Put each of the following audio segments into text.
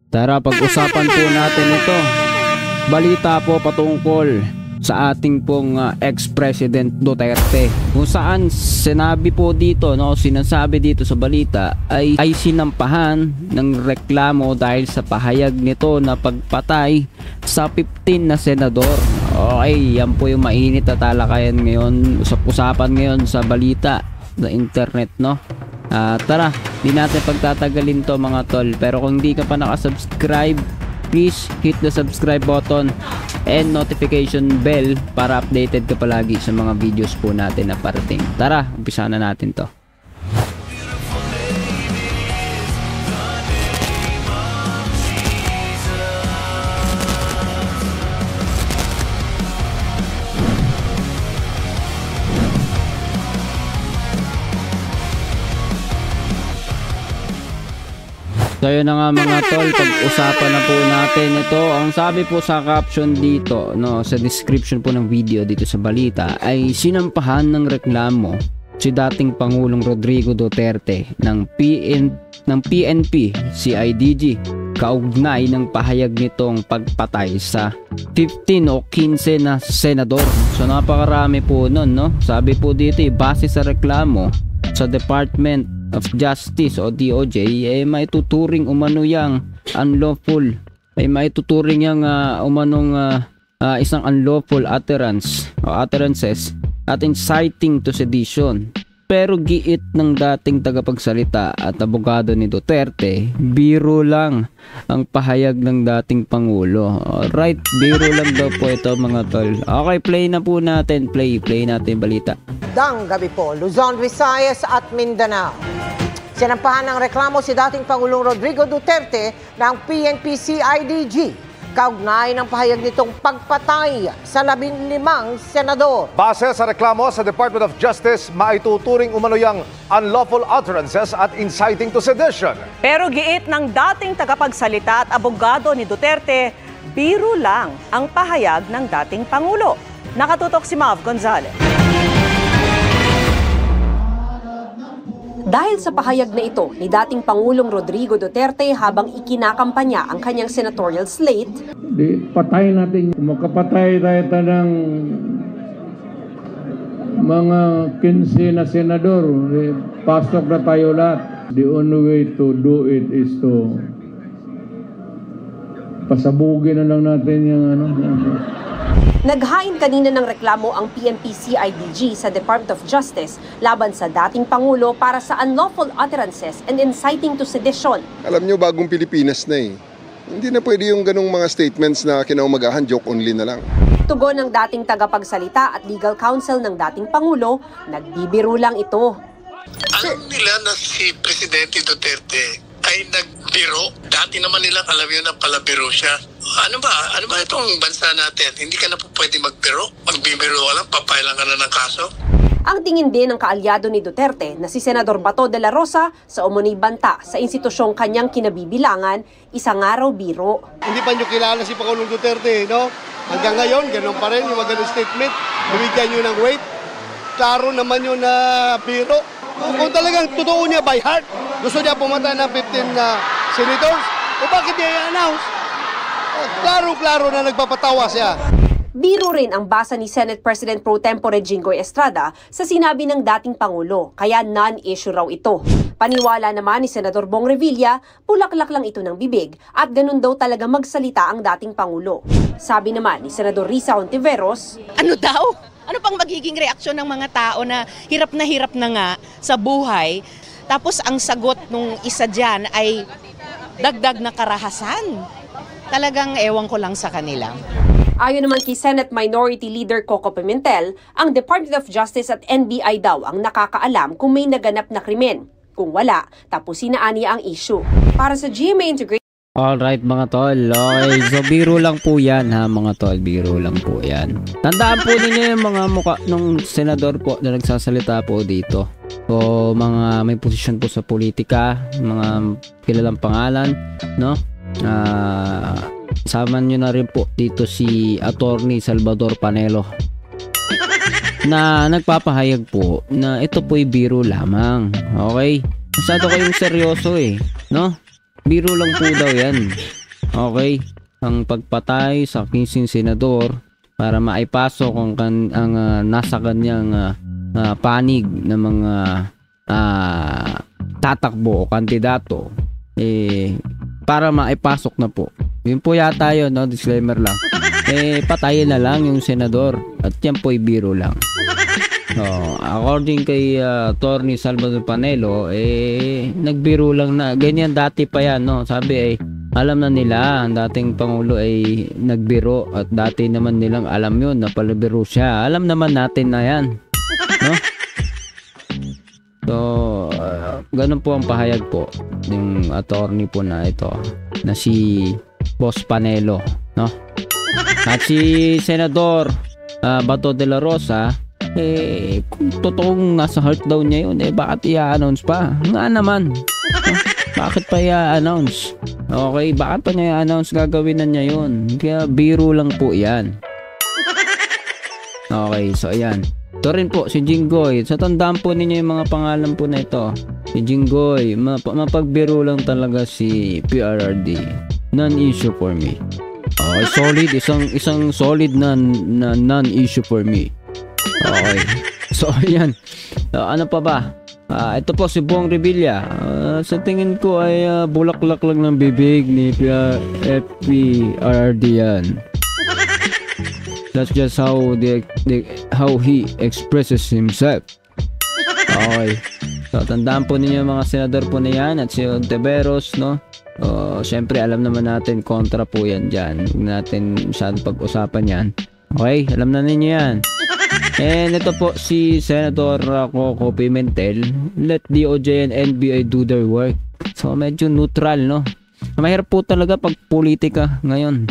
Tara, pag-usapan po natin ito. Balita po patungkol sa ating pong ex-president Duterte, kung saan sinabi po dito, sinasabi dito sa balita ay sinampahan ng reklamo dahil sa pahayag nito na pagpatay sa 15 na senador. Okay, yan po yung mainit na talakayan ngayon, usap-usapan ngayon sa balita sa internet, tara, di natin pagtatagalin to mga tol. Pero kung hindi ka pa nakasubscribe, please hit the subscribe button and notification bell para updated ka palagi sa mga videos po natin na parating. Tara, umpisa na natin to. So yun na nga mga tol, pag-usapan na po natin ito. Ang sabi po sa caption dito, sa description po ng video dito sa balita, ay sinampahan ng reklamo si dating Pangulong Rodrigo Duterte ng PNP CIDG kaugnay ng pahayag nitong pagpatay sa 15 o 15 na senador. So napakarami po nun, Sabi po dito, base sa reklamo sa Department of Justice o DOJ, maituturing umano yang unlawful, maituturing yang isang unlawful utterances at inciting to sedition. Pero giit ng dating tagapagsalita at abogado ni Duterte, biro lang ang pahayag ng dating Pangulo. Alright, biro lang daw po ito mga tol. Okay, play na po natin. Play natin balita. Dang gabi po, Luzon, Visayas at Mindanao. Sinampahan ng reklamo si dating Pangulong Rodrigo Duterte ng PNP-CIDG kaugnay ng pahayag nitong pagpatay sa 15 senador. Base sa reklamo sa Department of Justice, maituturing umano yang unlawful utterances at inciting to sedition. Pero giit ng dating tagapagsalita at abogado ni Duterte, biro lang ang pahayag ng dating Pangulo. Nakatutok si Mav Gonzalez. Dahil sa pahayag na ito ni dating Pangulong Rodrigo Duterte habang ikinakampanya ang kanyang senatorial slate, patay natin. Makapatay tayo ng mga 15 na senador. Pasok na tayo lahat. The only way to do it is to pasabugin na lang natin yung Naghain kanina ng reklamo ang PNP-CIDG sa Department of Justice laban sa dating Pangulo para sa unlawful utterances and inciting to sedition. Alam nyo, bagong Pilipinas na eh. Hindi na pwede yung ganong mga statements na kinaumagahan, joke only na lang. Tugon ng dating tagapagsalita at legal counsel ng dating Pangulo, nagbibiro lang ito. Alam nila na si Presidente Duterte ay nagbiro. Dati naman nilang alam yun na palabiro siya. Ano ba itong bansa natin? Hindi ka na po pwede magbiro. Magbibiro ka lang, papailan ka na ng kaso. Ang tingin din ng kaalyado ni Duterte na si Senador Bato de la Rosa sa umunoy banta sa institusyong kanyang kinabibilangan, isang araw biro. Hindi pa nyo kilala si Pangulong Duterte, no? Hanggang ngayon, ganun pa rin yung magandang statement. Bibigyan nyo ng weight. Klaro naman yun na biro. Kung talagang totoo niya by heart, gusto niya pumatay ng 15 na senators, bakit niya i-announce? Klaro-klaro na nagpapatawa siya. Biro rin ang basa ni Senate President Pro Tempore Jinggoy Estrada sa sinabi ng dating Pangulo, kaya non-issue raw ito. Paniwala naman ni Senador Bong Revilla, bulaklak lang ito ng bibig at ganun daw talaga magsalita ang dating Pangulo. Sabi naman ni Senador Risa Hontiveros, ano daw? Ano pang magiging reaksyon ng mga tao na hirap na nga sa buhay? Tapos ang sagot nung isa dyan ay dagdag na karahasan. Talagang ewan ko lang sa kanila. Ayon naman kay Senate Minority Leader Coco Pimentel, ang Department of Justice at NBI daw ang nakakaalam kung may naganap na krimen. Kung wala, tapusin na aniya ang issue. Para sa GMA Integrated. Alright mga tol, okay. So biro lang po yan mga tol, biro lang po yan. Tandaan po ninyo yung mga mukha ng senador po na nagsasalita po dito. So mga may posisyon po sa politika, mga kilalang pangalan, Saman nyo na rin po dito si Attorney Salvador Panelo na nagpapahayag po na ito po'y biro lamang. Okay? Masyado kayong seryoso biro lang po daw yan. Okay, ang pagpatay sa 15 senador para maipasok ang nasa kanyang panig ng mga tatakbo o kandidato para maipasok na po. Yun po yata yun, no? Disclaimer lang. Patayin na lang yung senador at yan po biro lang. According kay Attorney Salvador Panelo, nagbiro lang na. Ganyan dati pa yan, no? Sabi alam na nila, ang dating Pangulo ay nagbiro at dati naman nilang alam yun na palabiro siya. Alam naman natin na yan, no? So, ganun po ang pahayag po yung attorney po na ito na si Boss Panelo, no? At si Senador Bato de la Rosa, kung totoong nasa heart daw niya yun, bakit i-announce pa? Nga naman, bakit pa i-announce? Okay, bakit pa niya i-announce? Gagawin na niya yun. Kaya biro lang po yan. Okay, so ayan. Ito rin po, si Jinggoy. Sa tandaan po ninyo yung mga pangalan po na ito. Si Jinggoy, mapagbiro lang talaga si PRRD. Non-issue for me. Okay, solid. Isang solid na non-issue for me. Okay. So, ayan. Ano pa ba? Ito po si Bong Revilla. Sa tingin ko ay bulaklak lang ng bibig ni FPRRD yan. That's just how he expresses himself. Okay. So, tandaan po ninyo mga senador po na yan at si Ontiveros, no? Siyempre, alam naman natin kontra po yan dyan. Huwag natin masyadong pag-usapan yan. Okay? Alam na ninyo yan. And ito po si Senator Coco Pimentel. Let DOJ and NBI do their work. So, medyo neutral, no? Mahirap po talaga pag politika ngayon.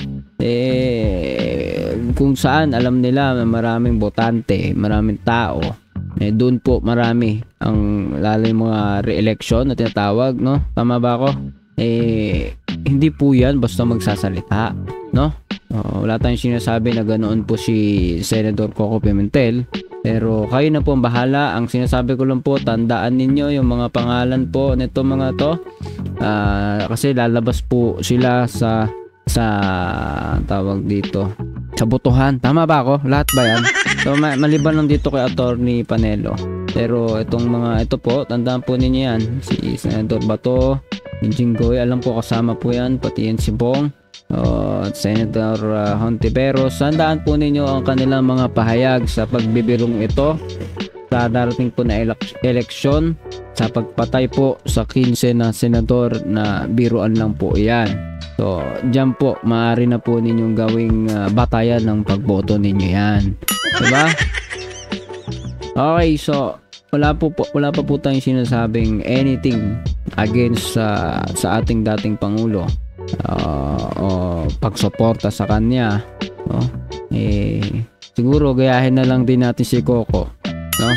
Kung saan alam nila maraming botante, maraming tao, doon po marami ang lalo yung mga re-election na tinatawag, no? Tama ba ako? Hindi po yan basta magsasalita, no? Wala tayong sinasabi na ganoon po si Senator Coco Pimentel, pero kayo na po ang bahala. Ang sinasabi ko lang po, tandaan ninyo yung mga pangalan po nito mga to, kasi lalabas po sila sa tawag dito, sa botohan. Tama ba ako? Lahat ba yan? So maliban lang dito kay Attorney Panelo, pero itong mga ito po, tandaan po ninyo yan. Si Senator Bato, Jinggoy, alam ko kasama po yan, pati yan si Bong at Senator Hontiveros. Tandaan po ninyo ang kanilang mga pahayag sa pagbibirong ito sa darating po na eleksyon, sa pagpatay po sa 15 na senador na biruan lang po yan. So, dyan po, maaari na po ninyong gawing batayan ng pagboto ninyo yan. Diba? Okay, so, wala pa po tayong sinasabing anything against sa ating dating Pangulo. O pagsuporta sa kanya, no? Siguro gayahin na lang din natin si Coco, no?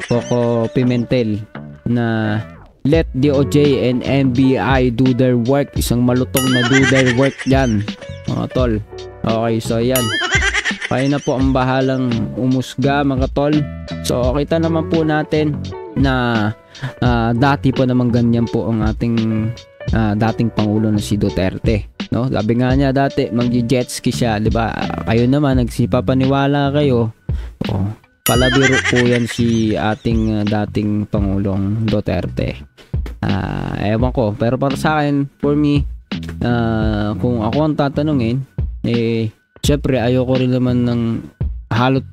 Coco Pimentel na let DOJ and NBI do their work. Isang malutong na do their work yan, mga tol. Okay, so yan, kayo na po ang bahalang umusga, mga tol. So kita naman po natin na dati po naman ganyan po ang ating dating Pangulo na si Duterte, no? Sabi nga niya dati mag-jet ski siya, di ba? Kayo naman nagsipapaniwala kayo. Palabiro po yan si ating dating Pangulong Duterte. Ewan ko, pero para sa akin, for me, kung ako ang tatanungin, syempre ayoko rin naman ng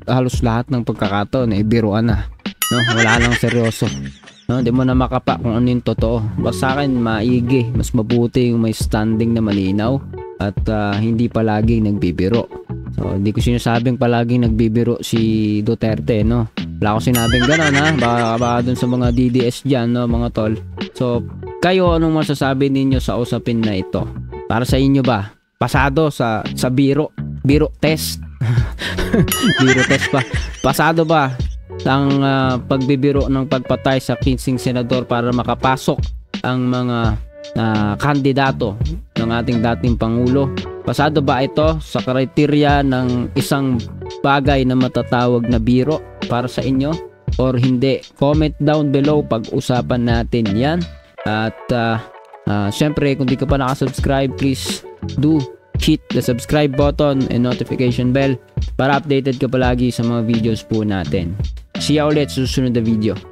halos lahat ng pagkakataon biruan na, no? Wala lang seryoso, no? Di mo na makapa kung ano yung totoo. Basta sa akin, maigi, mas mabuti yung may standing na malinaw at hindi palaging nagbibiro. So, hindi ko sinasabing palaging nagbibiro si Duterte, no? Wala ko sinabing gano'n, ha? Baka dun sa mga DDS dyan, no, mga tol. So, kayo, anong masasabi ninyo sa usapin na ito? Para sa inyo ba? Pasado sa biro test? Biro test pa. Pasado ba ang pagbibiro ng pagpatay sa 15 senador para makapasok ang mga kandidato ng ating dating Pangulo? Pasado ba ito sa kriteria ng isang bagay na matatawag na biro para sa inyo or hindi? Comment down below, pag-usapan natin yan. At syempre, kung di ka pa nakasubscribe, please do hit the subscribe button and notification bell para updated ka palagi sa mga videos po natin. See ya ulit sa susunod na video.